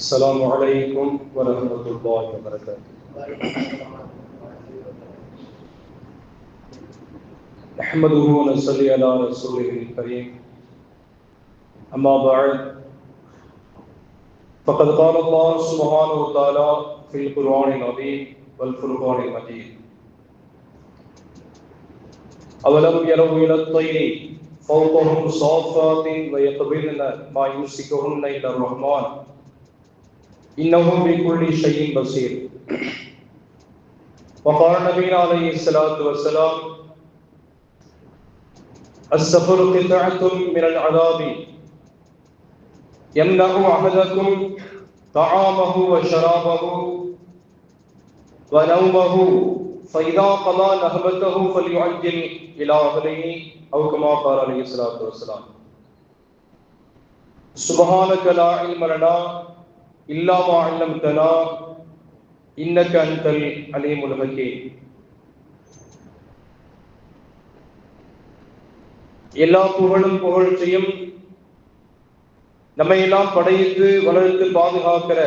السلام عليكم ورحمة الله وبركاته. نحمده ونصلي على رسوله الكريم. أما بعد فقد قال الله سبحانه وتعالى في القرآن العظيم والفرقان المجيد: أولم يروا إلى الطير فوقهم صافات ويقبضن ما يمسكهن إلا الرحمن إنه بكل شيء بصير. وقال نبينا عليه الصلاة والسلام: السفر قطعة من العذاب يمنع أحدكم طعامه وشرابه ونومه فإذا قضى نهبته فليعجل إلى أهله أو كما قال عليه الصلاة والسلام. سبحانك لا علم لنا إلا ما علمتنا إنك أنت العليم الحكيم. எல்லா புகழும் புகழ்ச்சியும் நம்மை எல்லாம் படைத்து வளர்த்து பாதுகாக்கிற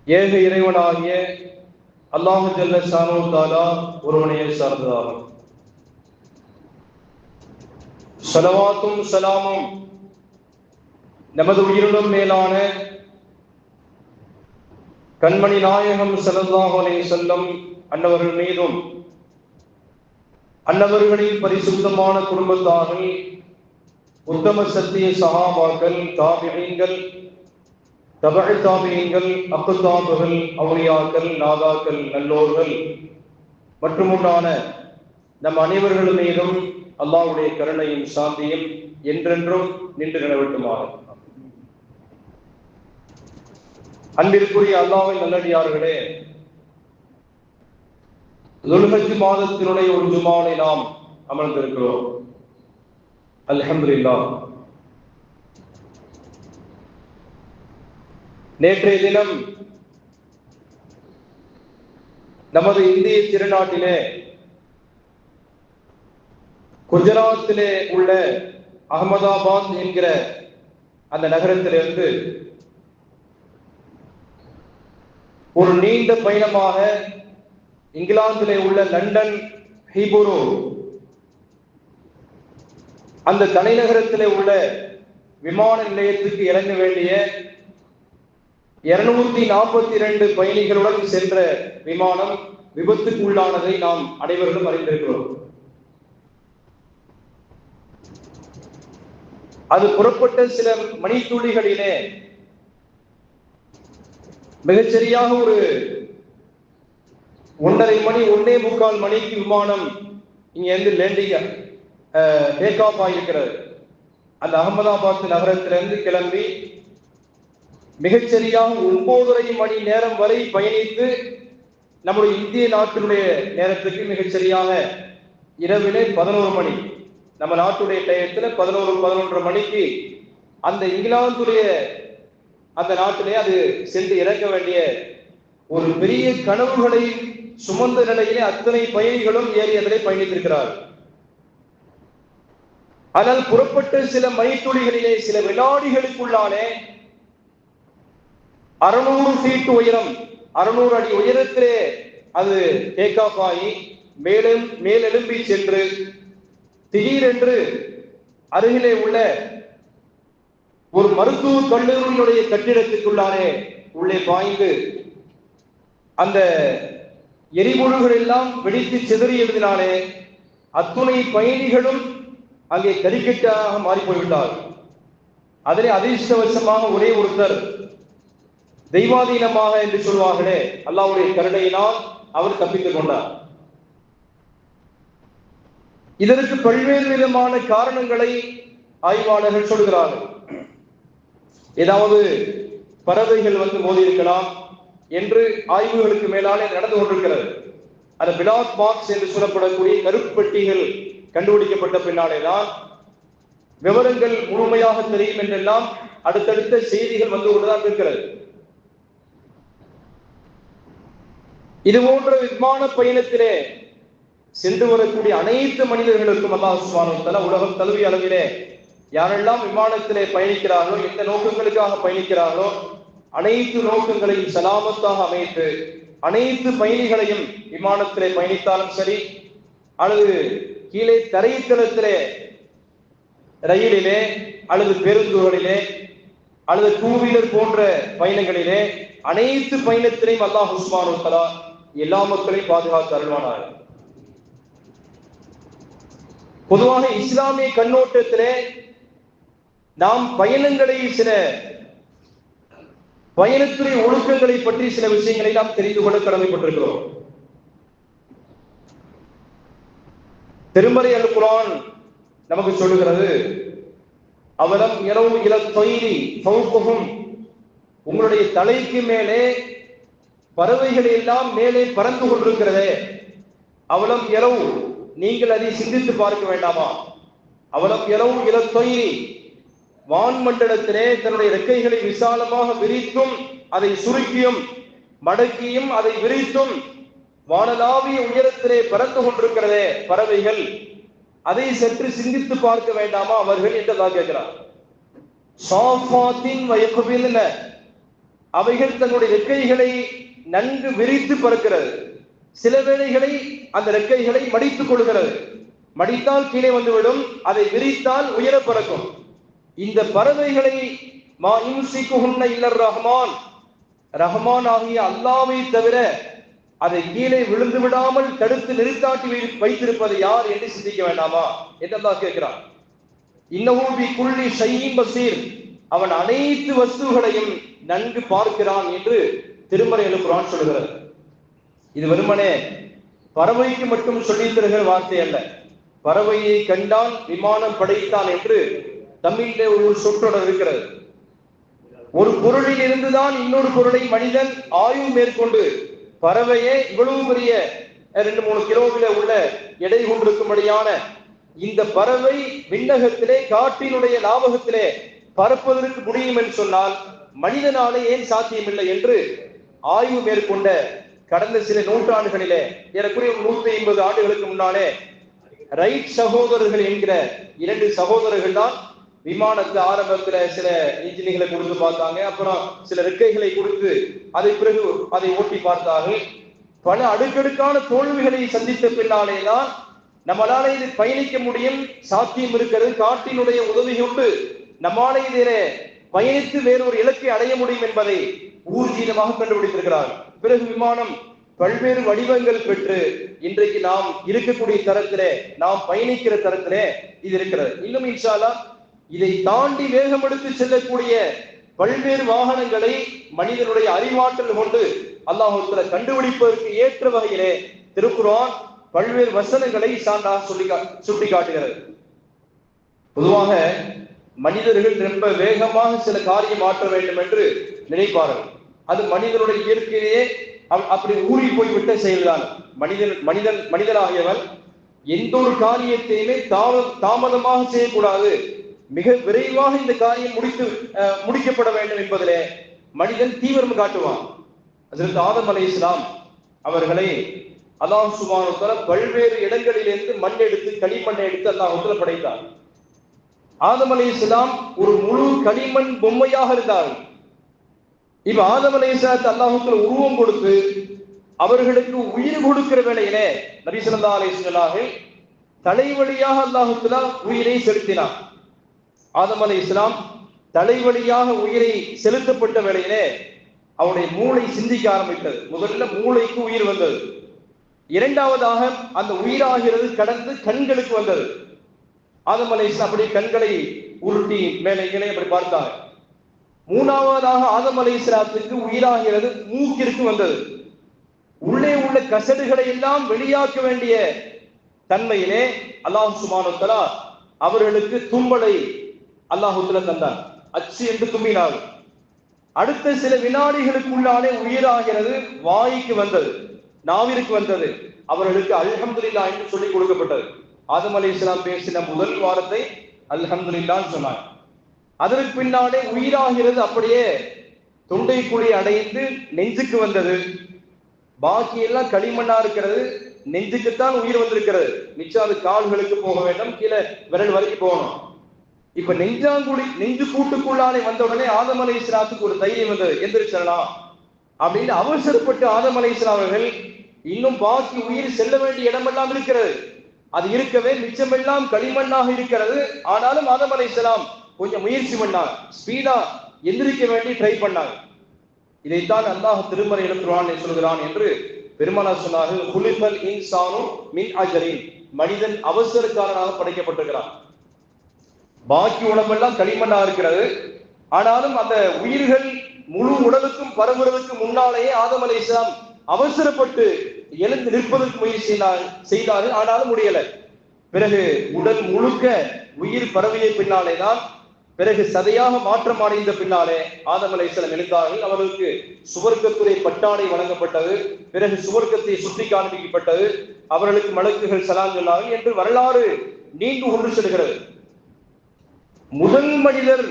ஏக இறைவனாகிய அல்லாஹு ஜல்ல ஷானு தஆலா ஒருவனையே சார்ந்ததாகும். ஸலவாத்தும் ஸலாமும் நமது உயிரினும் மேலான கண்மணி நாயகம் ஸல்லல்லாஹு அலைஹி வஸல்லம் அன்னவர்கள் மீதும் அன்னவர்களின் பரிசுத்தமான குடும்பத்தார்கள், உத்தம சத்திய சஹாபாக்கள், தாபிஈன்கள், தபஅ தாபிஈன்கள், அக்தாபுகள், அவுலியாக்கள், நாதாக்கள், நல்லோர்கள் மற்றும் உண்டான நம் அனைவர்கள் மீதும் அல்லாஹ்வுடைய கருணையும் சாந்தியும் என்றென்றும் நின்று நிலவட்டுமாக. அன்பிற்குரிய அல்லாஹ்வின் நல்லடியார்களே, துல்ஹஜ் மாதத்தினுடைய ஒரு ஜுமாவை நாம் அமர்ந்திருக்கிறோம். அல்ஹம்துலில்லாஹ். நேற்றைய தினம் நமது இந்திய திருநாட்டிலே குஜராத்திலே உள்ள அகமதாபாத் என்கிற அந்த நகரத்திலிருந்து ஒரு நீண்ட பயணமாக இங்கிலாந்திலே உள்ள லண்டன் ஹீப்ரூ அந்த தலைநகரத்திலே உள்ள விமான நிலையத்துக்கு இறங்க வேண்டிய 242 பயணிகளுடன் சென்ற விமானம் விபத்துக்கு உள்ளானதை நாம் அனைவரும் அறிந்திருக்கிறோம். அது புறப்பட்ட சில மணித்துளிகளிலே மிகச்சரியாக ஒரு 1:30 மணி 1:45 மணிக்கு விமானம் இங்க இருந்து லேண்டிங் டேக் ஆஃப் ஆகியிருக்கிறது. அந்த அகமதாபாத் நகரத்திலிருந்து கிளம்பி மிகச்சரியாக 9:30 மணி நேரம் வரை பயணித்து நம்முடைய இந்திய நாட்டினுடைய நேரத்துக்கு மிகச்சரியாக இரவிலே 11 மணி, நம்ம நாட்டுடைய டயத்துல 11-11:30 மணிக்கு அந்த இங்கிலாந்துடைய அந்த நாட்டிலே அது சென்று இறங்க வேண்டிய ஒரு பெரிய கனவுகளை சுமந்த நிலையிலே அத்தனை பயணிகளும் ஏறி அதிலே பயணித்திருக்கிறார். ஆனால் புறப்பட்ட சில மணித்துளிகளிலே சில வினாடிகளுக்குள்ளானே 600 ஃபீட் உயரம், 600 அடி உயரத்திலே அது டேக் ஆஃப் ஆகி மேலெழும்பி சென்று திடீரென்று அருகிலே உள்ள ஒரு மருத்துவ கல்லூரியினுடைய கட்டிடத்துக்குள்ளானே உள்ளே பாய்ந்து அந்த எரிபொருள்கள் எல்லாம் வெடித்து சிதறியதினாலே அத்துணை பயணிகளும் அங்கே கரிக்கட்டாக மாறி போய்விட்டார். அதிலே அதிர்ஷ்டவசமாக ஒரே ஒருத்தர் தெய்வாதீனமாக என்று சொல்வார்களே, அல்லாஹ்வுடைய கருணையினால் அவர் தப்பித்துக் கொண்டார். இதற்கு பல்வேறு விதமான காரணங்களை ஆய்வாளர்கள் சொல்கிறார்கள். ஏதாவது பறவைகள் வந்து மோதி இருக்கலாம் என்று ஆய்வுகளுக்கு மேலாலே நடந்து கொண்டிருக்கிறது. அந்த பிளாக் பாக்ஸ் என்று சொல்லப்படக்கூடிய கருப்பெட்டிகள் கண்டுபிடிக்கப்பட்ட பின்னாலேதான் விவரங்கள் முழுமையாக தெரியும் என்றெல்லாம் அடுத்தடுத்த செய்திகள் வந்து கொண்டுதான் இருக்கிறது. இது போன்ற விமான பயணத்திலே சென்று வரக்கூடிய அனைத்து மனிதர்களுக்கும் அல்லாஹ் சுப்ஹானஹு வ தஆலா உலகம் தழுவிய அளவிலே யாரெல்லாம் விமானத்திலே பயணிக்கிறார்களோ, எந்த நோக்கங்களுக்காக பயணிக்கிறார்களோ, அனைத்து நோக்கங்களையும் சலாமத்தாக அமைத்து அனைத்து பயணிகளையும் விமானத்திலே பயணித்தாலும் சரி, அல்லது கீழே தரைத்தளத்திலே ரயிலிலே அல்லது பேருந்துகளிலே அல்லது டூ வீலர் போன்ற பயணங்களிலே அனைத்து பயணத்திலையும் அல்லாஹ் சுப்ஹானஹு வ தஆலா எல்லா மக்களையும் பாதுகாத்து அருள்வானார். பொதுவாக இஸ்லாமிய கண்ணோட்டத்திலே நாம் பயணங்களை சில பயணத்துறை ஒழுக்கங்களை பற்றி சில விஷயங்களை நாம் தெரிந்து கொள்ள கடமைப்பட்டிருக்கிறோம். திருமறை அல் குர்ஆன் நமக்கு சொல்லுகிறது, அவலம் யரவு இல தைரி ஃபௌகஹும், உங்களுடைய தலைக்கு மேலே பறவைகள் எல்லாம் மேலே பறந்து கொண்டிருக்கிறதே, அவலம் யரவு, நீங்கள் அதை சிந்தித்து பார்க்க வேண்டாமா? அவலம் யரவு இல தைரி, வான்மண்டலத்திலே தன்னுடைய ரெக்கைகளை விசாலமாக விரித்தும் அதை சுருக்கியும் மடக்கியும் அதை விரித்தும் வானலாவிய உயரத்திலே பறந்து கொண்டிருக்கிறதே பறவைகள், அதை சற்று சிந்தித்து பார்க்க வேண்டாமா அவர்கள் என்றதாக கேட்கிறார். சாஃபாத்தின் வயக்குபில்ன, அவைகள் தன்னுடைய ரெக்கைகளை நன்கு விரித்து பறக்கிறது. சில வேளைகளை அந்த ரெக்கைகளை மடித்துக் கொள்கிறது, மடித்தால் கீழே வந்துவிடும், அதை விரித்தால் உயர பறக்கும். இந்த பறவைகளை மா யும்சிகுஹுன்ன இல்லர் ரஹ்மான், ரஹ்மான் ஆகிய அல்லாஹ்வை தவிர அதை கீழே விழுந்து விடாமல் தடுத்து நிறுத்தாட்டி வைத்திருப்பது யார் என்று சிந்திக்க வேண்டாமா என்று அல்லாஹ் கேட்கிறான். இன்னஹு பி குல்லி ஷைஇன் பஸீர், அவன் அனைத்து வஸ்துகளையும் நன்கு பார்க்கிறான் என்று திருமறை அல் குர்ஆன் சொல்கிறது. இது வெறுமனே பறவைக்கு மட்டும் சொல்லித் தருகிற வார்த்தை அல்ல. பறவையை கண்டான் விமானம் படைத்தான் என்று தமிழிலே ஒரு சொற்றொடர் இருக்கிறது. ஒரு பொருளில் இருந்துதான் இன்னொரு பொருளை மனிதன் ஆய்வு மேற்கொண்டு பறவையே இவ்வளவு பெரிய 2-3 கிலோவில உள்ள எடை கொண்டிருக்கும்படியான இந்த பறவை விண்ணகத்திலே காற்றினுடைய லாபகத்திலே பறப்பதற்கு முடியும் என்று சொன்னால் மனிதனாலே ஏன் சாத்தியமில்லை என்று ஆய்வு மேற்கொண்ட கடந்த சில நூற்றாண்டுகளிலே, ஏறக்குறைய 150 ஆண்டுகளுக்கு முன்னாலே ரைட் சகோதரர்கள் என்கிற 2 சகோதரர்கள் தான் விமானத்தை ஆரம்பத்துல சில இன்ஜின்களை கொடுத்து பார்த்தாங்க, அப்புறம் சில ரெக்கைகளை கொடுத்து அதை பிறகு அதை ஓட்டி பார்த்தார்கள். பல அடுக்கடுக்கான தோல்விகளை சந்தித்த பின்னாலேதான் நம்மளால இது பயணிக்க முடியும், சாத்தியம் இருக்கிறது, காற்றினுடைய உதவி கொண்டு நம்மால இதிலே பயணித்து வேறொரு இலக்கை அடைய முடியும் என்பதை ஊர்ஜீனமாக கண்டுபிடித்திருக்கிறார். பிறகு விமானம் பல்வேறு வடிவங்கள் பெற்று இன்றைக்கு நாம் இருக்கக்கூடிய தரத்திலே, நாம் பயணிக்கிற தரத்திலே இது இருக்கிறது. இன்னும் இன்ஷா அல்லாஹ் இதை தாண்டி வேகம் எடுத்து செல்லக்கூடிய பல்வேறு வாகனங்களை மனிதனுடைய அறிவாற்றல் கொண்டு அல்லாஹ் கண்டுபிடிப்பதற்கு ஏற்ற வகையிலே திருக்குர்ஆன் பல்வேறு வசனங்களை சான்றாக சுட்டி காட்டுகிறது. பொதுவாக மனிதர்கள் ரொம்ப வேகமாக சில காரியம் ஆற்ற வேண்டும் என்று நினைப்பார்கள். அது மனிதனுடைய இயற்கையே அப்படி ஊறி போய்விட்ட செயல்தான். மனிதனாகியவன் எந்த ஒரு காரியத்தையுமே தாமதமாக செய்யக்கூடாது, மிக விரைவாக இந்த காரியம் முடிக்கப்பட வேண்டும் என்பதிலே மனிதன் தீவிரம் காட்டுவான். ஹஜ்ரத் ஆதம் அலைஹிஸ்ஸலாம் அவர்களை அல்லாஹ் சுப்ஹானஹு வ தஆலா பல்வேறு இடங்களிலிருந்து மண் எடுத்து களிமண்ணை எடுத்து அல்லாஹ் படைத்தார். ஆதம் அலைஹிஸ்ஸலாம் ஒரு முழு களிமண் பொம்மையாக இருந்தார்கள். இப்ப ஆதம் அலைஹிஸ்ஸலாத்துக்கு அல்லாஹ் உருவம் கொடுத்து அவர்களுக்கு உயிர் கொடுக்கிற வேளையிலே நபி ஸல்லல்லாஹு அலைஹி வஸல்லம் தலைவலியாக அல்லாஹ் உயிரை செலுத்தினார். ஆதம் அலைஹிஸ்ஸலாம் தலைவலியாக உயிரை செலுத்தப்பட்ட வேளையிலே அவருடைய மூளை சிந்திக்க ஆரம்பித்தது. முதல்ல மூளைக்கு உயிர் வந்தது, இரண்டாவதாக அந்த உயிராகிறது கடந்து கண்களுக்கு வந்தது. ஆதம் அலைஹிஸ்ஸலாம் அப்படி கண்களை உருட்டி மேலே கீழே அப்படி பார்த்தாங்க. மூணாவதாக ஆதம் அலைஹிஸ்ஸலாத்துக்கு உயிராகிறது மூக்கிற்கு வந்தது. உள்ளே உள்ள கசடுகளை எல்லாம் வெளியாக்க வேண்டிய தன்மையிலே அல்லாஹ் சுப்ஹானஹு வ தஆலா அவர்களுக்கு தும்பலை அல்லாஹ் தந்தான். அச்சு என்று தும்பினார்கள். அடுத்த சில வினாடிகளுக்குள்ளாலே உயிராகிறது வாய்க்கு வந்தது, நாவிற்கு வந்தது. அவர்களுக்கு அல்ஹம்துலில்லாஹ் என்று சொல்லிக் கொடுக்கப்பட்டது. ஆதம் அலைஹிஸ்ஸலாம் பேசின முதல் வார்த்தை அல்ஹம்துலில்லாஹ் சொன்னாங்க. அதற்கு பின்னாலே உயிராகிறது அப்படியே தொண்டைக்குழி அடைந்து நெஞ்சுக்கு வந்தது. பாக்கி எல்லாம் களிமண்ணா இருக்கிறது, நெஞ்சுக்குத்தான் உயிர் வந்திருக்கிறது. மிச்சம் அது கால்களுக்கு போக வேண்டும், கீழே விரல் வரைக்கும் போகணும். இப்ப நெஞ்சு கூட்டுக்குள்ளாலே வந்த உடனே ஆதம் அலைஹிஸ்ஸலாத்துக்கு ஒரு தைரியம் வந்தது, எந்திரிச்சிடலாம் அப்படின்னு அவசரப்பட்டு ஆதம் அலைஹிஸ்ஸலாம் அவர்கள், இன்னும் பாக்கி உயிர் செல்ல வேண்டிய இடமெல்லாம் இருக்கிறது, அது இருக்கவே மிச்சமெல்லாம் களிமண்ணாக இருக்கிறது. ஆனாலும் ஆதம் அலைஹிஸ்ஸலாம் கொஞ்சம் முயற்சி பண்ணாங்க, ஸ்பீடா எந்திரிக்க வேண்டி ட்ரை பண்ணாங்க. இதைத்தான் அல்லாஹ் திருமறையில் குர்ஆனில் சொல்கிறான் என்று பெருமானார் சொன்னார்கள், குலிகல் இன்சானு மின் அஜலின், மனிதன் அவசரக்காரனாக படைக்கப்பட்டிருக்கிறான். பாக்கி உடம்பெல்லாம் களிமண்ணா இருக்கிறது, ஆனாலும் அந்த உயிர்கள் முழு உடலுக்கும் பரவுவதற்கு முன்னாலேயே ஆதம் அலைஹிஸ்ஸலாம் அவசரப்பட்டு எழுந்து நிற்பதற்கு முயற்சி செய்தார்கள், ஆனாலும் முடியல. பிறகு உடல் முழுக்க உயிர் பரவிய பின்னாலே தான், பிறகு சதையாக மாற்றம் அடைந்த பின்னாலே ஆதம் அலைஹிஸ்ஸலாம் எழுந்தார்கள். அவர்களுக்கு சுவர்க்கத்துறை பட்டாடை வழங்கப்பட்டது, பிறகு சுவர்க்கத்தை சுற்றி காண்பிக்கப்பட்டது, அவர்களுக்கு மலக்குகள் சலாம் சொன்னார்கள் என்று வரலாறு நீண்டு கொண்டு செல்கிறது. முதல் மனிதர்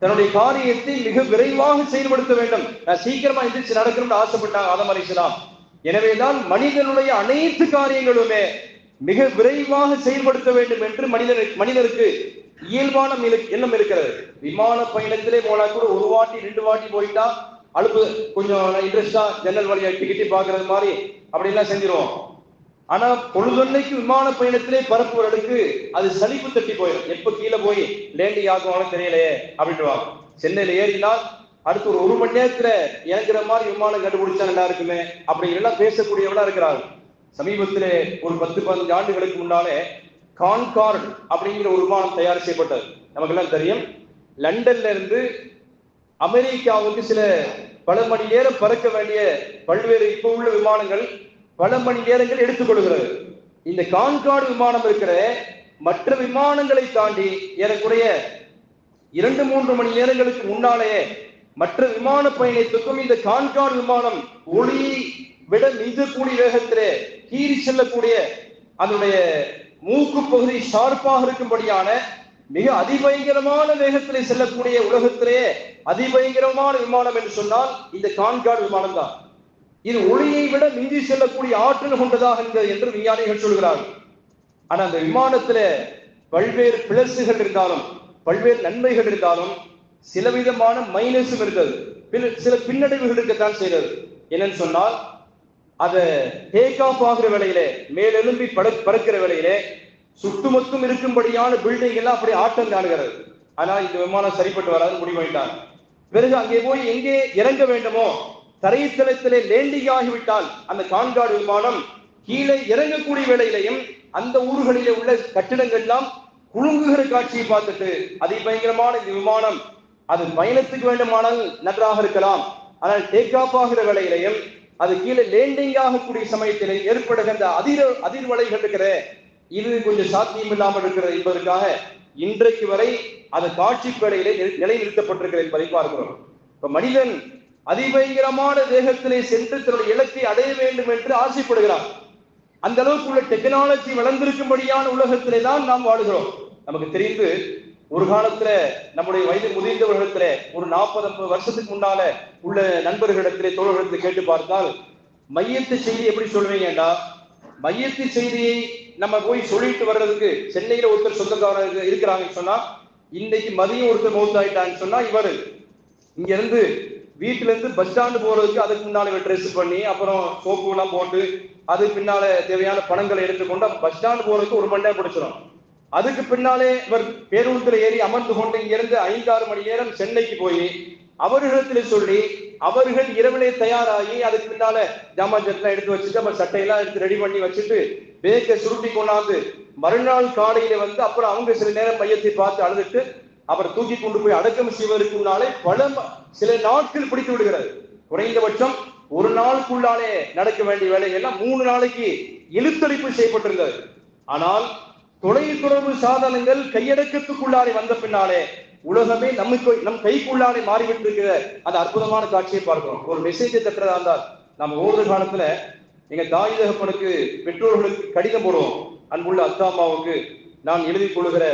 தன்னுடைய காரியத்தை மிக விரைவாக செயல்படுத்த வேண்டும், நான் சீக்கிரமா எந்திரிச்சு நடக்கணும்னு ஆசைப்பட்டாங்க ஆதம் அலைஹிஸ்ஸலாம். எனவேதான் மனிதனுடைய அனைத்து காரியங்களுமே மிக விரைவாக செயல்படுத்த வேண்டும் என்று மனிதருக்கு இயல்பான எண்ணம் இருக்கிறது. விமான பயணத்திலே போனா கூட ஒரு வாட்டி 2 வாட்டி போயிட்டா அலுப்பு, கொஞ்சம் இன்ட்ரெஸ்டா ஜன்னல் வழியா டிக்கெட்டி பாக்குறது மாதிரி அப்படி எல்லாம் செஞ்சிருவோம். ஆனா பொழுதொன்னைக்கு விமான பயணத்திலே பரப்புவர்களுக்கு அது சலிப்பு தட்டி போயிடும், எப்ப கீழே போய் லேண்டிங் ஆகுவாங்க தெரியலையே அப்படின்ட்டுவாங்க. சென்னையில ஏறினால் அடுத்து ஒரு மணி நேரத்துல இறங்குற மாதிரி விமானம் கண்டுபிடிச்சா நல்லா இருக்குமே அப்படிங்கிறலாம் பேசக்கூடியவங்களா இருக்கிறாங்க. சமீபத்திலே ஒரு 10-15 ஆண்டுகளுக்கு முன்னாலே கான்கார்ட் அப்படிங்கிற ஒரு விமானம் தயார் செய்யப்பட்டது, நமக்கு எல்லாம் தெரியும். லண்டன்ல இருந்து அமெரிக்காவுக்கு பல மணி நேரம் பறக்க வேண்டிய பல்வேறு இப்ப உள்ள விமானங்கள் பல மணி நேரங்கள் எடுத்துக்கொள்கிறது. இந்த கான்கார்ட் விமானம் இருக்கிற மற்ற விமானங்களை தாண்டி ஏறக்குறைய 2-3 மணி நேரங்களுக்கு முன்னாலேயே மற்ற விமான பயணத்துக்கும் இந்த கான்கார்ட் விமானம் ஒளி விட மிஞ்சக்கூடிய வேகத்திலே கீறி செல்லக்கூடிய அதனுடைய மூக்கு பகுதி ஷார்ப்பாக இருக்கும்படியான மிக அதிபயங்கரமான வேகத்திலே செல்லக்கூடிய உலகத்திலேயே அதிபயங்கரமான விமானம் என்று சொன்னால் இந்த கான்கார்ட் விமானம் தான். இது ஒளியை விட மிஞ்சி செல்லக்கூடிய ஆற்றல் கொண்டதாக இருந்தது என்று விஞ்ஞானிகள் சொல்கிறார்கள். ஆனா அந்த விமானத்துல பல்வேறு பிளஸுகள் இருந்தாலும் பல்வேறு நன்மைகள் இருந்தாலும் சில விதமான மைனஸும் இருந்தது, சில பின்னடைவுகள் இருக்கத்தான் செய்தது. என்னன்னு சொன்னால், அதை டேக் ஆஃப் ஆகிற வேளையிலே, மேலெலும்பி பறக்கிற வேளையிலே சுட்டுமொத்தம் இருக்கும்படியான பில்டிங் எல்லாம் அப்படி ஆட்டம் காணுகிறது. ஆனா இந்த விமானம் சரிப்பட்டு வராது முடிவு பண்ணிட்டாங்க. பிறகு அங்கே போய் எங்கே இறங்க வேண்டுமோ தரைத்தளத்திலே லேண்டிங் ஆகிவிட்டால் அந்த கான்கார்ட் விமானம் கீழே இறங்கக்கூடிய வேளையிலையும் அந்த ஊர்களிலே உள்ள கட்டிடங்கள் எல்லாம் குலுங்குகிற காட்சியை பார்த்துட்டு அதிபயங்கரமான இந்த விமானம் அது பயணத்துக்கு வேண்டுமானால் நன்றாக இருக்கலாம், ஆனால் டேக் ஆஃப் ஆகிற வேளையிலையும் அது கீழே லேண்டிங் ஆகக்கூடிய சமயத்திலே ஏற்படுகின்ற அதிர்வலைகள் இருக்கிற இது கொஞ்சம் சாத்தியம் இல்லாமல் இருக்கிறது என்பதற்காக இன்றைக்கு வரை அது காட்சி வேளையிலே நிலைநிறுத்தப்பட்டிருக்கிறது என்பதை பார்க்கிறோம். இப்ப மனிதன் அதிபயங்கரமான வேகத்திலே சென்று தன்னுடைய இலக்கை அடைய வேண்டும் என்று ஆசைப்படுகிறான். அந்த அளவுக்கு உள்ள டெக்னாலஜி வளர்ந்திருக்கும்படியான உலகத்திலே தான் நாம் வாழுகிறோம். நமக்கு தெரிந்து ஒரு காலத்துல நம்முடைய வயது முதிர்ந்தவர்களிடத்துல ஒரு 40-50 வருஷத்துக்கு முன்னால உள்ள நண்பர்களிடத்திலே தோழர்களிடத்தில் கேட்டு பார்த்தால் மையத்து செய்தி எப்படி சொல்வீங்கடா, மையத்து செய்தியை நம்ம போய் சொல்லிட்டு வர்றதுக்கு சென்னையில ஒருத்தர் சொந்தக்காரர் இருக்கிறாங்கன்னு சொன்னா, இன்னைக்கு மதியம் ஒருத்தர் மௌத்தாயிட்டான்னு சொன்னா, இவர் இங்க இருந்து வீட்டுல இருந்து பஸ் ஸ்டாண்டு போறதுக்கு அதுக்கு முன்னால ட்ரெஸ் பண்ணி அப்புறம் சோப்பு எல்லாம் போட்டு அதுக்கு பின்னால தேவையான பணங்களை எடுத்துக்கொண்டு பஸ் ஸ்டாண்டு போறதுக்கு 1 மணி நேரம் பிடிச்சிடும். அதுக்கு பின்னாலே இவர் பேருந்துல ஏறி அமர்ந்து கொண்டு இங்கிருந்து 5-6 மணி நேரம் சென்னைக்கு போய் அவர்களிடத்துல சொல்லி அவர்கள் இரவிலே தயாராகி அதுக்கு பின்னால ஜாமான் எடுத்து வச்சுட்டு அப்புறம் சட்டையெல்லாம் எடுத்து ரெடி பண்ணி வச்சுட்டு பேக்கை சுருட்டி கொண்டாந்து மறுநாள் காலையில வந்து அப்புறம் அவங்க சில நேரம் மையத்தை பார்த்து அழுதுட்டு அப்புறம் தூக்கி கொண்டு போய் அடக்கம் செய்வதற்கு முன்னாலே சில நாட்கள் பிடித்து விடுகிறது. குறைந்தபட்சம் ஒரு நாளுக்குள்ளாலே நடக்க வேண்டிய வேலைகள் எல்லாம் 3 நாளைக்கு இழுத்தடிப்பு செய்யப்பட்டிருந்தது. ஆனால் தொலைத்தொடர்பு சாதனங்கள் கையடக்கத்துக்குள்ளாலே வந்த பின்னாலே உலகமே நம் கைக்குள்ளாலே மாறிவிட்டு இருக்கிற அந்த அற்புதமான காட்சியை பார்க்கிறோம். ஒரு மெசேஜை தட்டுறதா இருந்தால் நம்ம ஓடுற காலத்துல எங்க தாய் தகப்பனுக்கு பெற்றோர்களுக்கு கடிதம் போடுவோம். அன்புள்ள அத்தா அம்மாவுக்கு நான் எழுதி கொள்ளுகிற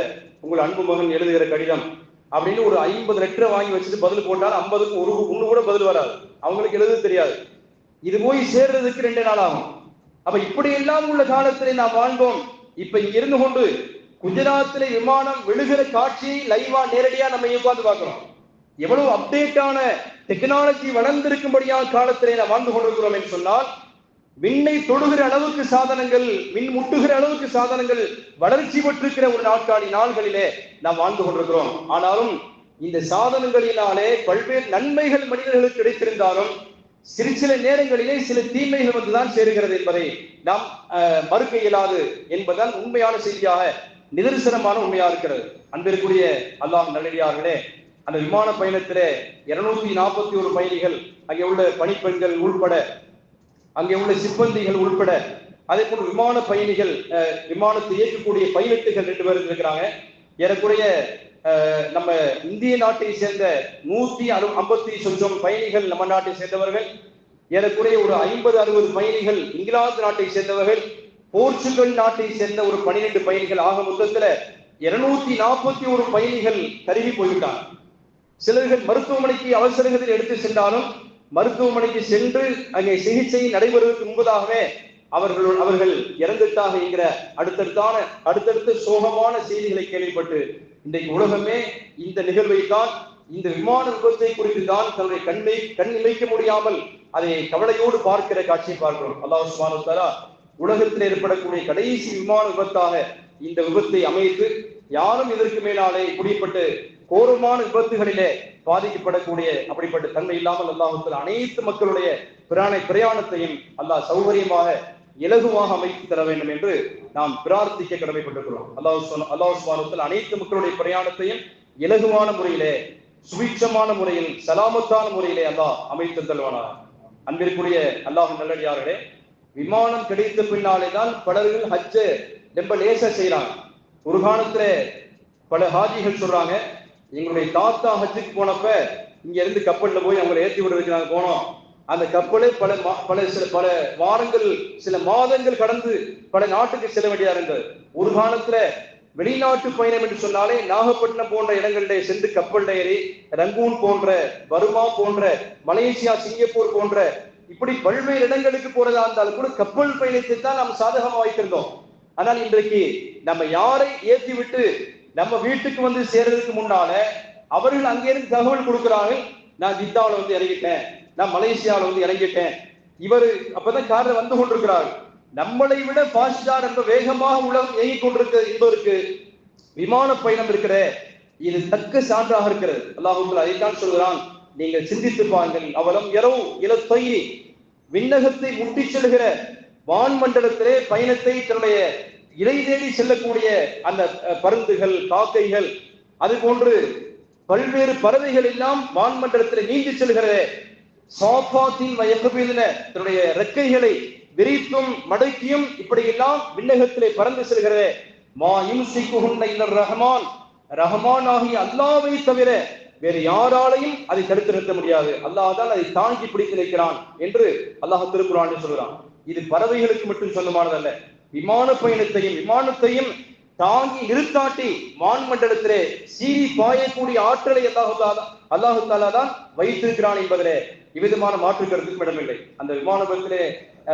உங்கள் அன்பு மகன் எழுதுகிற கடிதம் அப்படின்னு ஒரு 50 லெட்டரை வாங்கி வச்சுட்டு பதில் போட்டால் 50க்கு ஒண்ணு கூட பதில் வராது, அவங்களுக்கு எழுத தெரியாது. இது போய் சேர்றதுக்கு 2 நாள் ஆகும். அப்ப இப்படி எல்லாம் உள்ள காலத்திலே நாம் வாழ்ந்தோம். இப்ப இங்க இருந்து கொண்டு குஜராத்திலே விமானம் விழுகிற காட்சியை லைவா நேரடியா நம்ம உட்கார்ந்து பார்க்கிறோம். எவ்வளவு அப்டேட்டான டெக்னாலஜி வளர்ந்திருக்கும்படியான காலத்திலே நாம் வாழ்ந்து கொண்டிருக்கிறோம் என்று சொன்னால், விண்ணை தொடுகிற அளவுக்கு சாதனங்கள், மின் முட்டுகிற அளவுக்கு சாதனங்கள் வளர்ச்சி பெற்றிருக்கிற ஒரு நாள்களிலே நாம் வாழ்ந்து கொண்டிருக்கிறோம். ஆனாலும் இந்த சாதனங்களினாலே பல்வேறு நன்மைகள் மனிதர்களுக்கு கிடைத்திருந்தாலும் சில நேரங்களிலே சில தீமைகள் வந்துதான் சேருகிறது என்பதை நாம் மறுக்க இயலாது என்பதுதான் உண்மையான செய்தியாக, நிதர்சனமான உண்மையா இருக்கிறது. அன்பிற்குரிய அல்லாஹ் நல்லடியார்களே, அந்த விமான பயணத்திலே 241 பயணிகள், அங்கே உள்ள பணிப்பெண்கள் உள்பட, அங்கே உள்ள சிப்பந்திகள் உள்பட, அதே போன்று விமான பயணிகள், விமானத்தை இயக்கக்கூடிய பைலட்டுகள் 2 பேர் இருக்கிறாங்க. ஏறக்குறைய நம்ம இந்திய நாட்டை சேர்ந்த 150 சொச்சம் பயணிகள் நம்ம நாட்டை சேர்ந்தவர்கள், ஏறக்குறைய ஒரு 50-60 பயணிகள் இங்கிலாந்து நாட்டை சேர்ந்தவர்கள், போர்ச்சுகல் நாட்டை சேர்ந்த ஒரு 12 பயணிகள், ஆக மொத்தத்துல 241 பயணிகள் கருகி போய்விட்டாங்க. சிலர்கள் மருத்துவமனைக்கு அவசரத்தில் எடுத்து சென்றாலும் மருத்துவமனைக்கு சென்று அங்கே சிகிச்சை நடைபெறுவதற்கு முன்பதாகவே அவர்கள் இறந்துட்டாக என்கிற அடுத்தடுத்த சோகமான செய்திகளை கேள்விப்பட்டு இன்றைக்கு உலகமே இந்த நிகழ்வை தான், இந்த விமான விபத்தை குறித்து தான் தன்னுடைய கண் இமைக்க முடியாமல் அதை கவலையோடு பார்க்கிற காட்சியை பார்க்கிறோம். அல்லாஹ் சுப்ஹானஹு வ தஆலா உலகத்தில் ஏற்படக்கூடிய கடைசி விமான விபத்தாக இந்த விபத்தை அமைத்து, யாரும் இதற்கு மேலாலே இப்படிப்பட்டு கோரமான விபத்துகளிலே பாதிக்கப்படக்கூடிய அப்படிப்பட்ட தன்மை இல்லாமல் அல்லாஹ் அனைத்து மக்களுடைய பிரயாணத்தையும் அல்லாஹ் சௌகரியமாக இலகுவாக அமைத்து தர வேண்டும் என்று நாம் பிரார்த்திக்க கடமைப்பட்டிருக்கிறோம். அல்லாஹ் சுப்ஹானஹு வ தஆலா அனைத்து மக்களுடைய பிரயாணத்தையும் இலகுவான முறையிலே, சுபிட்சமான முறையில், சலாமத்தான முறையிலே அல்லாஹ் அமைத்து தருவானாக. அன்பிற்குரிய அல்லாஹ் நல்லடியார்களே, விமானம் கிடைத்த பின்னாலே தான் பலர்கள் ஹஜ்ஜ ரொம்ப லேசா செய்யறாங்க. ஒரு காலத்துல பல ஹாஜிகள் சொல்றாங்க, எங்களுடைய தாத்தா ஹஜ்ஜுக்கு போனப்ப இங்க இருந்து கப்பல்ல போய் அவங்களை ஏற்றி விடுறதுக்கு நாங்க போனோம். அந்த கப்பலே பல வாரங்கள், சில மாதங்கள் கடந்து பல நாட்டுக்கு செல்ல வேண்டியதா இருந்தது. ஒரு காலத்துல வெளிநாட்டு பயணம் என்று சொன்னாலே நாகப்பட்டினம் போன்ற இடங்களிலே சென்று கப்பல் ஏறி ரங்கூன் போன்ற, பர்மா போன்ற, மலேசியா, சிங்கப்பூர் போன்ற இப்படி பல்வேறு இடங்களுக்கு போறதா இருந்தாலும் கூட கப்பல் பயணத்தை தான் நாம் சாதகமா வைத்திருந்தோம். ஆனால் இன்றைக்கு நம்ம யாரை ஏற்றி விட்டு நம்ம வீட்டுக்கு வந்து சேர்றதுக்கு முன்னால அவர்கள் அங்கிருந்து தகவல் கொடுக்கிறார்கள், நான் ஜித்தாவில் வந்து இறங்கிட்டேன், நான் மலேசியாவில் வந்து இறங்கிட்டேன், இவர் அப்பதான் காரில் வந்து கொண்டிருக்கிறார்கள். நம்மளை விட பாஸ்டா ரொம்ப வேகமாக உலகம் இயங்கிக் கொண்டிருக்கிற என்பதற்கு விமான பயணம் இருக்கிற இது தக்க சான்றாக இருக்கிறது. அல்லாஹ் அதைத்தான் சொல்கிறான், நீங்கள் சிந்தித்து பாருங்கள். அவலம் இரவு இலத்தை விண்ணகத்தை முட்டி செல்கிற வான்மண்டலத்திலே பயணத்தை தன்னுடைய இறை தேடி செல்லக்கூடிய அந்த பருந்துகள், காக்கைகள், அது போன்று பல்வேறு பறவைகள் எல்லாம் வான்மண்டலத்தில் நீந்தி செல்கிறது. சாபாத்தின் வயக்கபின தன்னுடைய ரெக்கைகளை விரித்தும் மடக்கியும் இப்படியெல்லாம் விண்ணகத்திலே பறந்து செல்கிறது. மா யும்சிகுஹுன்ன இல்லர் ரஹ்மான், ரஹ்மான் ஆகிய அல்லாஹ்வை தவிர வேறு யாராலையும் அதை தடுத்து நிறுத்த முடியாது. அல்லாஹ் தான் அதை தாங்கி பிடித்து நிற்கிறான் என்று அல்லாஹ் திருக்குர்ஆனில் சொல்கிறான். இது பறவைகளுக்கு மட்டும் சொந்தமானதல்ல, விமான பயணத்தையும் விமானத்தையும் தாங்கி நிறுத்தாட்டி வான்மண்டலத்திலே சீறி பாயக்கூடிய ஆற்றலை அல்லாஹு தாலா தான் வைத்திருக்கிறான் என்பதிலே இவ்விதமான மாற்று கருத்துக்கும் இடமில்லை. அந்த விமானத்திலே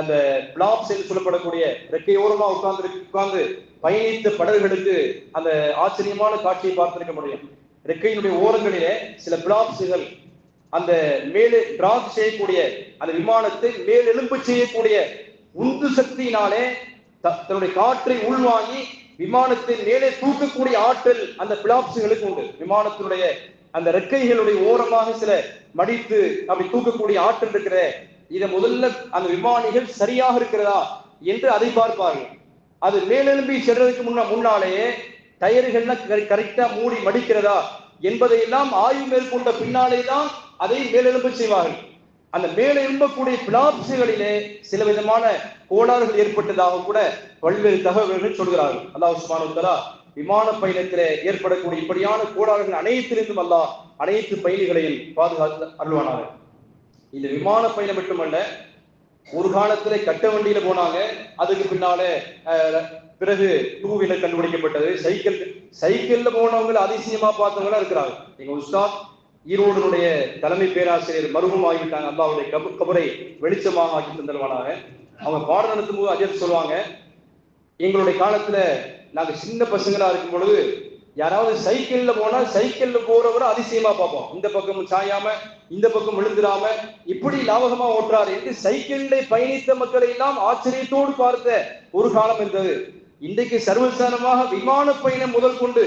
அந்த பிளாப்ஸ் என்று சொல்லப்படக்கூடிய ரெக்கையோரமா உட்கார்ந்து பயணித்த படகுகளுக்கு அந்த ஆச்சரியமான காட்சியை பார்த்திருக்க முடியும். ரெக்கையினுடைய ஓரங்களிலே சில பிளாப்ஸுகள் அந்த மேலே டிராப் செய்யக்கூடிய அந்த விமானத்தை மேலெழும்பு செய்யக்கூடிய உந்து சக்தியினாலே தன்னுடைய காற்றை உள்வாங்கி விமானத்தை மேலே தூக்கக்கூடிய ஆற்றல் அந்த பிளாப்ஸுகளுக்கு உண்டு. விமானத்தினுடைய அந்த ரெக்கைகளுடைய ஓரமாக சில மடித்து அப்படி தூக்கக்கூடிய ஆற்றல் இருக்கிற, இதை முதல்ல அந்த விமானிகள் சரியாக இருக்கிறதா என்று அதை பார்ப்பார்கள். அது மேலெழும்பி செல்றதுக்கு முன்னாலேயே டயர்கள்லாம் கரெக்டா மூடி மடிக்கிறதா என்பதையெல்லாம் ஆய்வு மேற்கொண்ட பின்னாலே தான் அதை மேலெழும்ப செய்வார்கள். அந்த மேலே எழும்பக்கூடிய பிளாப்ஸுகளிலே சில விதமான கோளாறுகள் ஏற்பட்டதாக கூட பல்வேறு தகவல்கள் சொல்கிறார்கள். அல்லாஹ் சுப்ஹானஹு வ தஆலா விமான பயணத்திலே ஏற்படக்கூடிய இப்படியான கோளாறுகள் அனைத்திலிருந்தும் அல்லாஹ் அனைத்து பயணிகளையும் பாதுகாத்து அருள்வானாக. இந்த விமான பயணம் மட்டுமல்ல, ஒரு காலத்திலே கட்ட வண்டியில போனாங்க, அதுக்கு பின்னாலே பிறகு 2 வீலர் கண்டுபிடிக்கப்பட்டது. சைக்கிள்ல போனவங்க அதிசயமா பார்த்தவங்களா இருக்கிறாங்க. எங்க உஸ்தாத் ஈரோடுடைய தலைமை பேராசிரியர் மருகும் ஆகிவிட்டாங்க. அல்லாஹ்வுடைய கபரை வெளிச்சமாக ஆக்கி தந்தல்வானாக. அவங்க பாடம் நடத்தும் போது அஜர் சொல்லுவாங்க, எங்களுடைய காலத்துல நாங்க சின்ன பசங்களா இருக்கும் பொழுது யாராவது சைக்கிள்ல போனா சைக்கிள்ல போறவரை அதிசயமா பார்ப்போம். இந்த பக்கம் சாயாம இந்த பக்கம் விழுந்துடாம இப்படி லாபகமா ஓட்டுறாரு என்று சைக்கிள்ல பயணித்த மக்களை எல்லாம் ஆச்சரியத்தோடு பார்த்த ஒரு காலம் இருந்தது. இன்றைக்கு சர்வசாதாரணமாக விமான பயணம் முதல் கொண்டு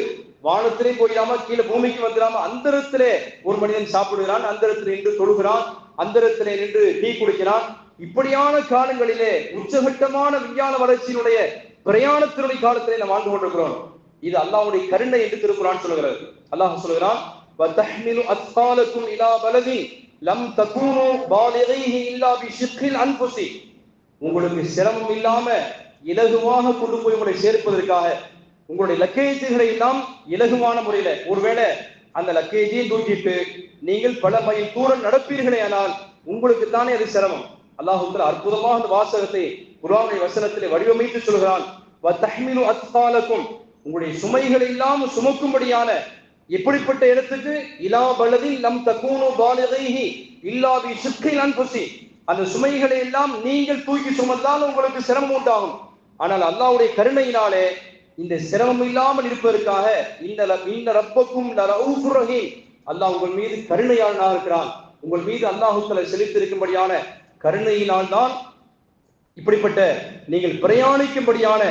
வானத்திலே போயிடாம கீழே பூமிக்கு வந்துடாம அந்தரத்திலே ஒரு மனிதன் சாப்பிடுகிறான், அந்தரத்திலே நின்று தொழுகிறான், அந்தரத்திலே நின்று டீ குடிக்கிறான். இப்படியான காலங்களிலே உச்சகட்டமான விஞ்ஞான வளர்ச்சியினுடைய பிரயாணத்தினுடைய காலத்திலே நாம் வாழ்ந்து கொண்டிருக்கிறோம். இது அல்லாஹ்வுடைய கருணை என்று திருக்குர்ஆன் சொல்கிறது. அல்லாஹ் சொல்கிறான், வதஹ்மிலு அத்காலக்கும் இலா பலதி லம் தகூனு பாலிகைஹி இல்லா பிஷிக்கில் அன்ஃபுசி. உங்களுக்கு சிரமம் இல்லாம இலகுவாக கொண்டு போய் உங்களை சேர்ப்பதற்காக உங்களுடைய லக்கேஜுகளை எல்லாம் இலகுவான முறையில, ஒருவேளை அந்த லக்கேஜையும் தூக்கிட்டு நீங்கள் பல மைல் தூரம் நடப்பீர்களே ஆனால் உங்களுக்கு தானே அது சிரமம். அல்லாஹ் அற்புதமாக அந்த வாசகத்தை குர்ஆனுடைய வசனத்திலே வடிவமைத்து சொல்கிறான். வதஹ்மிலு அத்காலக்கும், உங்களுடைய சுமைகளை எல்லாம் சுமக்கும்படியான எப்படிப்பட்ட இடத்துக்கு, இலா பலதில் லம் தகூனு பாலிகைஹி இல்லா பிஷிக்கில் அன்ஃபுசி. அந்த சுமைகளை எல்லாம் நீங்கள் தூக்கி சுமந்தால் உங்களுக்கு சிரமம் உண்டாகும். ஆனால் அல்லாஹ்வுடைய கருணையினாலே இந்த சிரமம் இல்லாமல் இருப்பதற்காக இந்த ரப்பக்கும் லரஊஃபுர் ரஹீம், அல்லாஹ் உங்கள் மீது கருணையாளனாக இருக்கிறான். உங்கள் மீது அல்லாஹ் தஆலா செலுத்தியிருக்கும்படியான கருணையினால் தான் இப்படிப்பட்ட நீங்கள் பிரயாணிக்கும்படியான,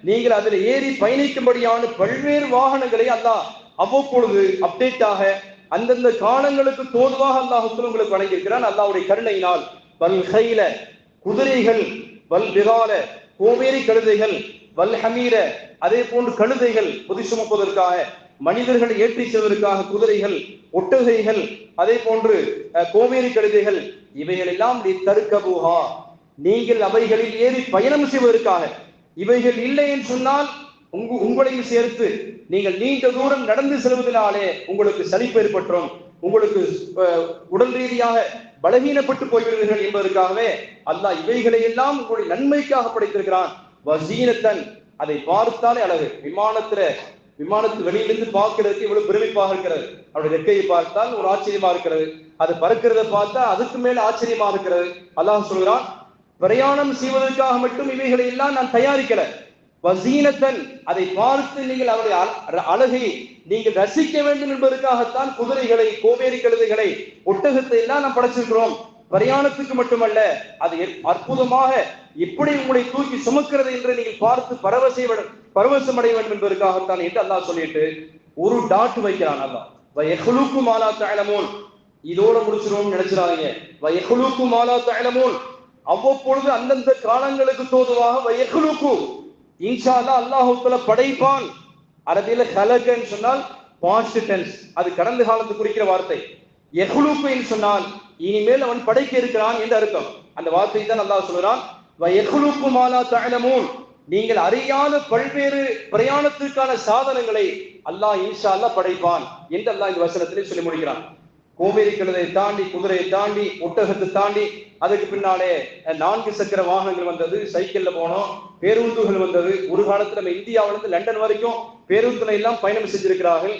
நீங்கள் அதில் ஏறி பயணிக்கும்படியான பல்வேறு வாகனங்களை அல்லாஹ் அவ்வப்பொழுது அப்டேட்டாக அந்தந்த காலங்களுக்கு தோதுவாக அல்லாஹ் உங்களுக்கு வழங்கியிருக்கிறான். அல்லாஹ்வுடைய கருணையினால் வல் கைல, குதிரைகள், வல் பிகால, கோவேரி கழுதைகள், வல் ஹமீர, அதே போன்று கழுதைகள் பொதி சுமப்பதற்காக, மனிதர்களை ஏற்றி செல்வதற்காக குதிரைகள், ஒட்டகைகள், அதே போன்று கோவேரி கழுதைகள், இவைகள் எல்லாம் தருக்கபூஹா, நீங்கள் அவைகளில் ஏறி பயணம் செய்வதற்காக. இவைகள் இல்லை என்று சொன்னால் உங்களையும் சேர்த்து நீங்கள் நீண்ட தூரம் நடந்து செல்வதனாலே உங்களுக்கு சலிப்பு ஏற்பட்டுரும், உங்களுக்கு உடல் ரீதியாக பலவீனப்பட்டு போய்விடுவீர்கள் என்பதற்காகவே அல்லாஹ் இவைகளை எல்லாம் உங்களுடைய நன்மைக்காக படைத்திருக்கிறான். வசீனத்தன், அதை பார்த்தாலே அழகு. விமானத்து வெளியிலிருந்து பார்க்கிறதுக்கு இவ்வளவு பிரமிப்பாக இருக்கிறது. அவருடைய ரெக்கையை பார்த்தால் ஒரு ஆச்சரியமா இருக்கிறது, அது பறக்கிறத பார்த்தா அதுக்கு மேல ஆச்சரியமா இருக்கிறது. அல்லாஹ் சொல்கிறான், பிரயாணம் செய்வதற்காக மட்டும் இவைகளை எல்லாம் நான் தயாரிக்கல. வசீனத்தன், அதை பார்த்து நீங்கள் அவருடைய அழகை நீங்கள் ரசிக்க வேண்டும் என்பதற்காகத்தான் குதிரைகளை, கோவேரி கழுதைகளை, ஒட்டகத்தை எல்லாம் நாம் படைச்சிருக்கிறோம். பிரயாணத்துக்கு மட்டுமல்ல, அது அற்புதமாக எப்படி உங்களை தூக்கி சுமக்கிறது என்று நீங்கள் பார்த்து பரவசம் அடைய வேண்டும் என்பதற்காகத்தான் என்று அல்லாஹ் சொல்லிட்டு ஒரு டாட் வைக்கிறான். அல்லாஹ் வயஹ்லுகு மா லா தஅலமூன், இதோட முடிச்சிரோம் நினைச்சிராதீங்க. வயஹ்லுகு மா லா தஅலமூன், அவ்வப்பொழுது அந்தந்த காலங்களுக்கு தோதுவாக வயஹ்லுகு, இன்ஷா அல்லாஹ் அல்லாஹ் தஆலா படைப்பான். அரபியில ஹலகன்னு சொன்னால் பாஸ்ட் டென்ஸ், அது கடந்த காலத்தை குறிக்கிற வார்த்தை. யஹ்லுகு சொன்னால் இனிமேல் அவன் படைக்க இருக்கிறான் என்று அர்த்தம். அந்த வார்த்தை தான் அல்லாஹ் சொல்றான், வயஹ்லுகு மா லா தஅலமூன், நீங்கள் அறியாத பல்வேறு பிரயாணத்திற்கான சாதனங்களை அல்லாஹ் இன்ஷா அல்லாஹ் படைப்பான் என்று அல்லாஹ் இந்த வசனத்திலே சொல்லி முடிக்கிறான். கோவேரி கழுதை தாண்டி, குதிரையை தாண்டி, ஒட்டகத்தை தாண்டி, அதுக்கு பின்னாலே 4 சக்கர வாகனங்கள் வந்தது, சைக்கிள்ல போனோம், பேருந்துகள் வந்தது. ஒரு காலத்துல நம்ம இந்தியாவிலிருந்து லண்டன் வரைக்கும் பேருந்துல எல்லாம் பயணம் செஞ்சிருக்கிறார்கள்.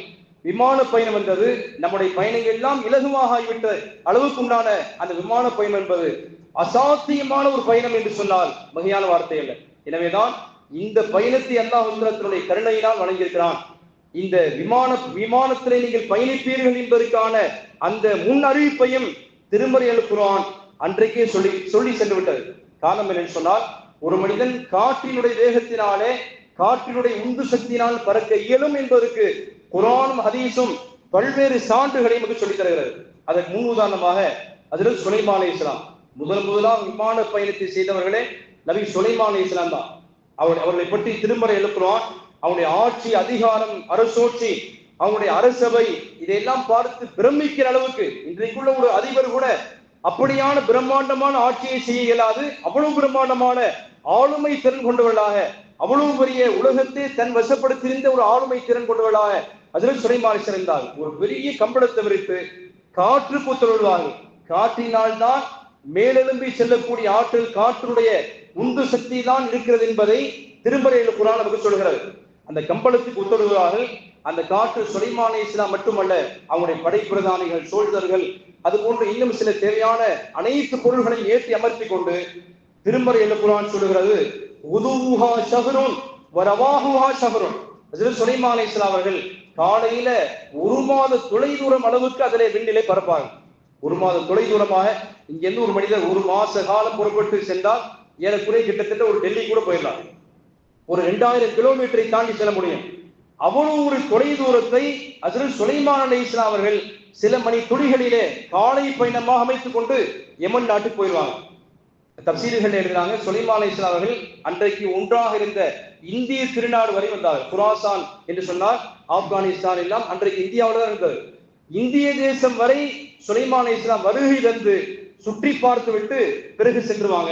விமான பயணம் வந்தது. நம்முடைய பயணங்கள் எல்லாம் இலகுவாக ஆகிவிட்ட அளவுக்கு உண்டான அந்த விமான பயணம் என்பது அசாத்தியமான ஒரு பயணம் என்று சொன்னால் மிகையான வார்த்தை அல்ல. எனவேதான் இந்த பயணத்தை அல்லாஹ் தன்னுடைய கருணையினால் வழங்கியிருக்கிறான். இந்த விமானத்திலே நீங்கள் பயணிப்பீர்கள் என்பதற்கான அந்த முன் அறிவிப்பையும் திருமறை அல்-குர்ஆன் அன்றைக்கே சொல்லி சென்று விட்டது. காரணம் என்னன்னு சொன்னால், ஒரு மனிதன் காற்றினுடைய வேகத்தினாலே, காற்றினுடைய உந்து சக்தியினால் பறக்க இயலும் என்பதற்கு குர்ஆனும் ஹதீஸும் பல்வேறு சான்றுகளை நமக்கு சொல்லித் தருகிறது. அதற்கு முன் உதாரணமாக ஹஜ்ரத் சுலைமான் அலைஹிஸ்ஸலாம், முதலாக விமான பயணத்தை செய்தவர்களே நபி சுலைமான் அலைஹிஸ்ஸலாம் தான். அவர்களை பற்றி திருமறை அல்-குர்ஆன் அவனுடைய ஆட்சி, அதிகாரம், அரசோட்சி, அவனுடைய அரசபை, இதையெல்லாம் பார்த்து பிரமிக்கிற அளவுக்கு இன்றைக்குள்ள ஒரு அதிபர் கூட அப்படியான பிரம்மாண்டமான ஆட்சியை செய்ய இயலாது. அவ்வளவு பிரம்மாண்டமான ஆளுமை திறன் கொண்டவர்களாக, அவ்வளவு பெரிய உலகத்தை தன் வசப்படுத்தியிருந்த ஒரு ஆளுமை திறன் கொண்டவர்களாக ஹஜ்ரத் சுலைமான் இருந்தார். ஒரு பெரிய கம்பளத்தை விரித்து காற்றுக்கு உத்தரவிடுவார்கள். காற்றினால் தான் மேலெழும்பி செல்லக்கூடிய ஆற்றல் காற்றுடைய உந்து சக்தி தான் இருக்கிறது என்பதை திருமறை குர்ஆன் நமக்கு சொல்கிறது. அந்த கம்பளத்துக்கு உத்தரவுகிறார்கள். அந்த காற்று சுலைமான் அலைஹிஸ்ஸலாம் மட்டுமல்ல, அவங்களுடைய படை பிரதானிகள், சோல்ஜர்கள், அது போன்று இன்னும் சில தேவையான அனைத்து பொருள்களையும் ஏற்றி அமர்த்தி கொண்டு திருமறை குர்ஆன் சொல்லுகிறது, உதுஹா ஷஹ்ருன் வரவாஹுஹா ஷஹ்ருன். ஹஜ்ரத் சுலைமான் அலைஹிஸ்ஸலாம் அவர்கள் காலையில 1 மாத தொலைதூரம் அளவுக்கு அதிலே விண்ணிலே பறப்பாங்க. 1 மாத தொலைதூரமாக இங்கிருந்து ஒரு மனிதர் 1 மாச காலம் புறப்பட்டு சென்றால் ஏறக்குறைய கிட்டத்தட்ட ஒரு டெல்லி கூட போயிடலாம். ஒரு 2000 கிலோமீட்டரை தாண்டி செல்ல முடியும். அவ்வளவு ஒரு தொலை தூரத்தை ஹஜ்ரத் சுலைமான் அலைஹிஸ்ஸலாம் அவர்கள் சில மணி துளிகளிலே காலை பயணமாக அமைத்துக் கொண்டு யமன் நாட்டுக்கு போயிடுவாங்க. தப்சீர்கள் எழுதுறாங்க, சுலைமான் அலைஹிஸ்ஸலாம் அவர்கள் அன்றைக்கு ஒன்றாக இருந்த இந்திய திருநாடு வரை வந்தார்கள். குராசான் என்று சொன்னால் ஆப்கானிஸ்தான் எல்லாம் அன்றைக்கு இந்தியாவில் தான் இருந்தது. இந்திய தேசம் வரை சுலைமான் அலைஹிஸ்ஸலாம் வருகை தந்து சுற்றி பார்த்து விட்டு பிறகு சென்றுவாங்க.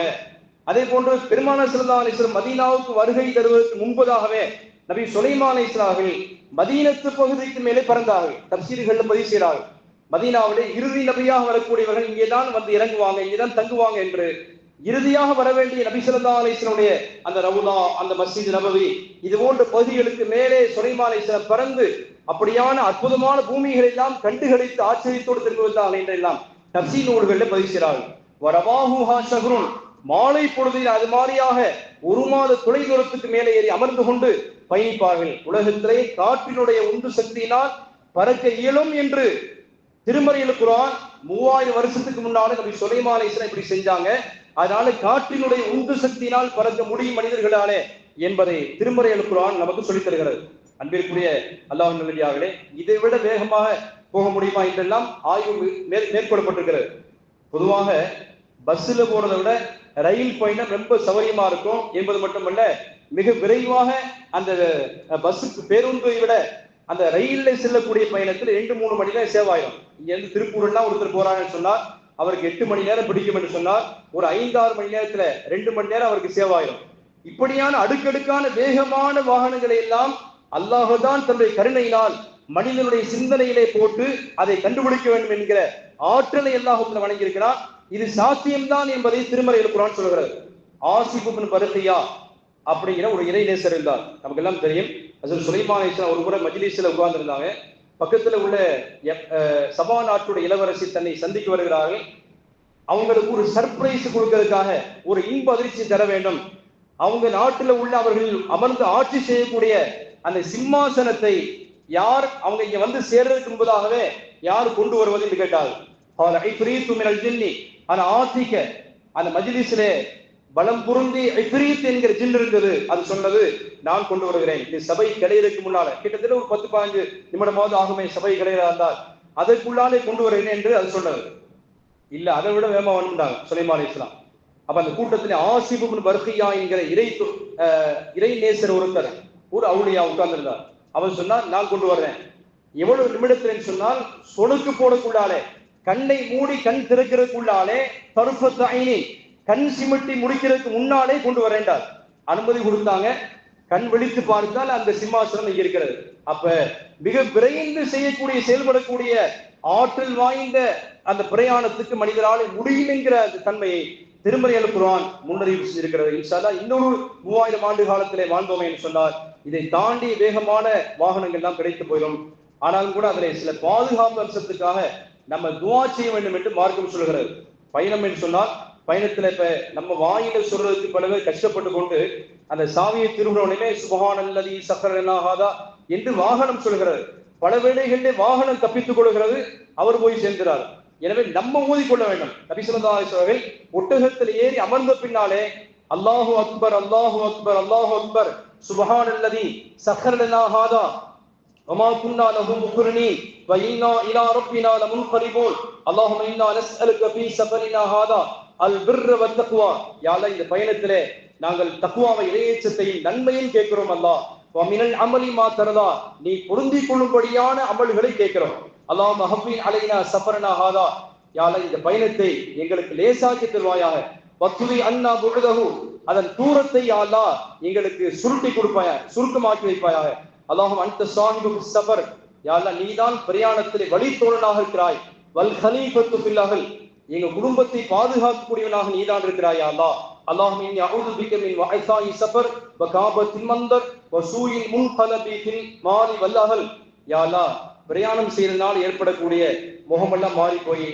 அதே போன்று பெருமானார் ஸல்லல்லாஹு அலைஹி வஸல்லம் மதீனாவுக்கு வருகை தருவதற்கு முன்பதாகவே நபி சுலைமான் அலைஹிஸ்ஸலாம் அவர்கள் மதீனத்து பகுதிக்கு மேலே பறந்தார்கள். தப்சீர்கள் பதிவு செய்கிறார்கள், மதீனாவிலே இறுதி நபியாக வரக்கூடியவர்கள் இங்கேதான் வந்து இறங்குவாங்க, இங்கேதான் தங்குவாங்க என்று. இறுதியாக வர வேண்டிய நபி ஸல்லல்லாஹு அலைஹி வஸல்லம் அந்த ரவுலா, அந்த மஸ்ஜித் நபவி, இது போன்ற பகுதிகளுக்கு மேலே சுலைமான் அலைஹிஸ்ஸலாம் பறந்து அப்படியான அற்புதமான பூமிகளை எல்லாம் கண்டுகளித்து ஆச்சரியத்தோடு திரும்பி வந்தார்கள் என்றெல்லாம் தப்சீர் நூல்களில் பதிவு செய்கிறார்கள். வரவாஹுஹா ஷஹ்ருன், மாலை பொழுதில் அது மாதிரியாக 1 மாத தொலை தூரத்துக்கு மேலே ஏறி அமர்ந்து கொண்டு பயணிப்பார்கள். உலகத்திலே காற்றினுடைய உந்து சக்தியினால் பறக்க இயலும் என்று திருமறையில் குர்ஆன் 3000 வருஷத்துக்கு முன்னால நபி சுலைமான் அலைஹிஸ்ஸலாம் இப்படி செஞ்சாங்க, அதனால காற்றினுடைய உந்து சக்தியினால் பறக்க முடியும் மனிதர்களாலே என்பதை திருமறையில் குர்ஆன் நமக்கு சொல்லித் தருகிறது. அன்பிற்குரிய அல்லாஹ்வின் நல்லடியார்களே, இதை விட வேகமாக போக முடியுமா என்றெல்லாம் ஆய்வு மேற்கொள்ளப்பட்டிருக்கிறது. பொதுவாக பஸ்ல போறதை விட ரயில் பயணம் ரொம்ப சௌகரியமா இருக்கும் என்பது மட்டுமல்ல, மிக விரைவாக அந்த பஸ்ஸுக்கு பேருந்தை விட அந்த ரயிலில் செல்லக்கூடிய பயணத்தில் 2-3 மணி நேரம் சேவாயிரும். இங்க இருந்து திருப்பூர்லாம் ஒருத்தர் போறாங்கன்னு சொன்னால் அவருக்கு 8 மணி நேரம் பிடிக்கும் என்று சொன்னால் ஒரு 5-6 மணி நேரத்துல 2 மணி நேரம் அவருக்கு சேவாயிரும். இப்படியான அடுக்கடுக்கான வேகமான வாகனங்களை எல்லாம் அல்லாஹ்தான் தன்னுடைய கருணையினால் மனிதனுடைய சிந்தனையிலே போட்டு அதை கண்டுபிடிக்க வேண்டும் என்கிற ஆற்றலை அல்லாஹ் வழங்கியிருக்கிறார். இது சாத்தியம்தான் என்பதை திருமறையில் குர்ஆன் சொல்கிறது. ஆசிப் இப்னு பர்கியா அப்படிங்கிற ஒரு இறை நேசர் இருந்தார், நமக்கு எல்லாம் தெரியும். ஹஜ்ரத் சுலைமான் அலைஹிஸ்ஸலாம் ஒரு முறை மஜ்லிஸ்ல உட்கார்ந்து இருந்தாங்க. பக்கத்துல உள்ள சபா நாட்டுடைய இளவரசி தன்னை சந்திக்க வருகிறார்கள். அவங்களுக்கு ஒரு சர்ப்ரைஸ் கொடுக்கிறதுக்காக ஒரு இன்ப அதிர்ச்சி தர வேண்டும். அவங்க நாட்டுல உள்ள அவர்கள் அமர்ந்து ஆட்சி செய்யக்கூடிய அந்த சிம்மாசனத்தை யார் அவங்க இங்க வந்து சேர்றதுக்கு முன்பதாகவே யார் கொண்டு வருவது என்று கேட்டார்கள். அந்த மஜ்லிஸிலே பலம் பொருந்தி இஃப்ரீத் என்கிற ஜின் இருந்தது. அது சொன்னது, நான் கொண்டு வருகிறேன். இது சபை கிடையிறதுக்கு முன்னால கிட்டத்தட்ட ஒரு 10-15 நிமிடமாவது ஆகுமே சபை கிடையிறா இருந்தால், அதற்குள்ளாலே கொண்டு வருகிறேன் என்று அது சொன்னது. இல்ல, அதை விட வேகமா வந்துட்டாங்க சுலைமான் அலைஹிஸ்ஸலாம். அப்ப அந்த கூட்டத்தில் ஆசிப் இப்னு பர்கியா என்கிற இறை நேசர் ஒருத்தர், ஒரு அவுலியா உட்கார்ந்திருந்தார். அவர் சொன்னார், நான் கொண்டு வர்றேன். எவ்வளவு நிமிடத்தில் சொன்னால் சொடுக்கு போடக்குள்ளாலே, கண்ணை மூடி கண் திறக்கிறதுக்குள்ளாலே, தர்ஃபத் ஐனி கண் சிமிட்டி முடிக்கிறதுக்கு முன்னாலே கொண்டு வரேன்டார். அனுமதி கொடுத்தாங்க. கண் விழித்து பார்த்தால் அந்த சிம்மாசனம் இங்க இருக்கிறது. அப்ப மிக விரைந்து செய்யக்கூடிய செயல்படக்கூடிய ஆற்றல் வாய்ந்த அந்த பிரயாணத்துக்கு மனிதரால் முடியும் என்கிற அந்த தன்மையை திருமறையில் குர்ஆன் முன்னறிவு செய்திருக்கிறது. இன்ஷா அல்லாஹ் இன்னொரு 3000 ஆண்டு காலத்திலே வாழ்ந்தோமே என்று சொன்னார், இதை தாண்டி வேகமான வாகனங்கள் எல்லாம் கிடைத்து போயிடும். ஆனாலும் கூட அதில் சில பாதுகாப்பு அம்சத்துக்காக நம்ம துஆ செய்ய வேண்டும் என்று மார்க்கம் சொல்கிறது. பயணம் என்று சொன்னால் பயணத்துல இப்ப நம்ம வாயில சொல்றதுக்கு பல பேர் கஷ்டப்பட்டு கொண்டு அந்த சாவியை திரும்புறவனே சுப்ஹானல்லதி ஸக்கரனா ஹாதா என்று வாகனம் சொல்கிறது. பல வேளைகளிலே வாகனம் தப்பித்துக் கொள்கிறது, அவர் போய் சேர்க்கிறார். எனவே நம்ம ஓதிக்கொள்ள வேண்டும். நபி ஸல்லல்லாஹு அலைஹி வஸல்லம் ஒட்டகத்தில் ஏறி அமர்ந்த பின்னாலே அல்லாஹு அக்பர் அல்லாஹு அக்பர் அல்லாஹு அக்பர் சுப்ஹானல்லதி ஸக்கரனா ஹாதா வமா குன்னா லஹு முக்ரினீன் வ இன்னா இலா ரப்பினா லமுன்கலிபூன் அல்லாஹும்ம இன்னா நஸ்அலுக ஃபீ ஸஃபரினா ஹாதா அல் பிர்ர வத் தக்வா. யா அல்லாஹ், இந்த பயணத்திலே நாங்கள் தக்வாவை, இறையச்சத்தையும் நன்மையும் கேட்கிறோம். அல்லாஹ் வ மினல் அமலி மா தரதா, நீ பொருந்திக் கொள்ளும்படியான அமல்களை கேட்கிறோம். அல்லாஹும்ம ஹஃபின் அலைனா ஸஃபரனா ஹாதா, யா அல்லாஹ், இந்த பயணத்தை எங்களுக்கு லேசாக்கி தருவாயாக. வத்துதி அன்னா புஅதஹு, அதன் தூரத்தை யா அல்லாஹ் எங்களுக்கு சுருட்டி கொடுப்பாயாக, சுருக்கமாக்கி வைப்பாயாக. அல்லாஹும்ம அன்த ஸாஹிபு ஃபிஸ் ஸஃபர், யா அல்லாஹ், நீதான் பிரயாணத்திலே வழித்தோழனாக இருக்கிறாய். வல் கலீஃபத்து ஃபில் அஹல், எங்க குடும்பத்தை பாதுகாக்கக்கூடியவனாக நீதான் இருக்கிறாய். யா அல்லாஹ், அல்லாஹும்ம இன்னி அஊது பிக மின் வஹஸாயி ஸஃபர் வ காபத்தில் மந்தர் வ சூயில் முன்கலபி ஃபில் மாலி வல் அஹல். யா அல்லாஹ், பிரயாணம் செய்யறதுனால ஏற்படக்கூடிய முகமெல்லாம் மாறி போய்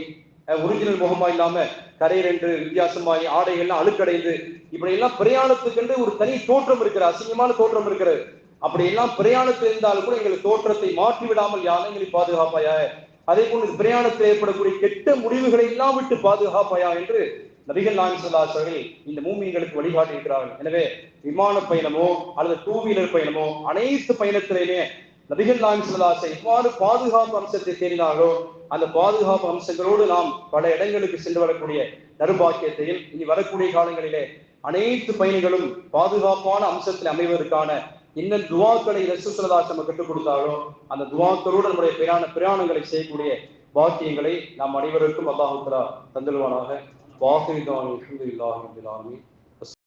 ஒரிஜினல் முகமா இல்லாம கரையர் என்று வித்தியாசமாய் ஆடைகள்லாம் அழுக்கடைந்து இப்படி எல்லாம் பிரயாணத்துக்கு ஒரு தனி தோற்றம் இருக்கிற அசிங்கமான தோற்றம் இருக்கிறது. அப்படி எல்லாம் பிரயாணத்தில் இருந்தாலும் கூட எங்கள் தோற்றத்தை மாற்றி விடாமல் யானை எங்களை பாதுகாப்பாயா, அதே போன்று பிரயாணத்தில் ஏற்படக்கூடிய கெட்ட முடிவுகளை எல்லாம் விட்டு பாதுகாப்பாயா என்று நபிகள் நாயகம் ஸல்லல்லாஹு அலைஹி வஸல்லம் இந்த மூமின்களுக்கு வழிகாட்டி இருக்கிறார்கள். எனவே விமான பயணமோ அல்லது டூ வீலர் பயணமோ அனைத்து பயணத்திலேயுமே நபிகள் நாயகம் ஸல்லல்லாஹு அலைஹி வஸல்லம் எவ்வாறு பாதுகாப்பு அம்சத்தை தேடினார்களோ அந்த பாதுகாப்பு அம்சங்களோடு நாம் பல இடங்களுக்கு சென்று வரக்கூடிய நறுபாக்கியத்தையும் இனி வரக்கூடிய காலங்களிலே அனைத்து பயணிகளும் பாதுகாப்பான அம்சத்தில் அமைவதற்கான இன்னும் துவாக்களை ரசூல் ஸல்லல்லாஹு அலைஹி வஸல்லம் கற்றுக் கொடுத்தார்களோ அந்த துவாக்களோடு நம்முடைய பிரயாணங்களை செய்யக்கூடிய பாக்கியங்களை நாம் அனைவருக்கும் அல்லாஹ் தஆலா தந்தல்வானாக. வாஹிரு தஅவானா அல்ஹம்துலில்லாஹி ரப்பில் ஆலமீன்.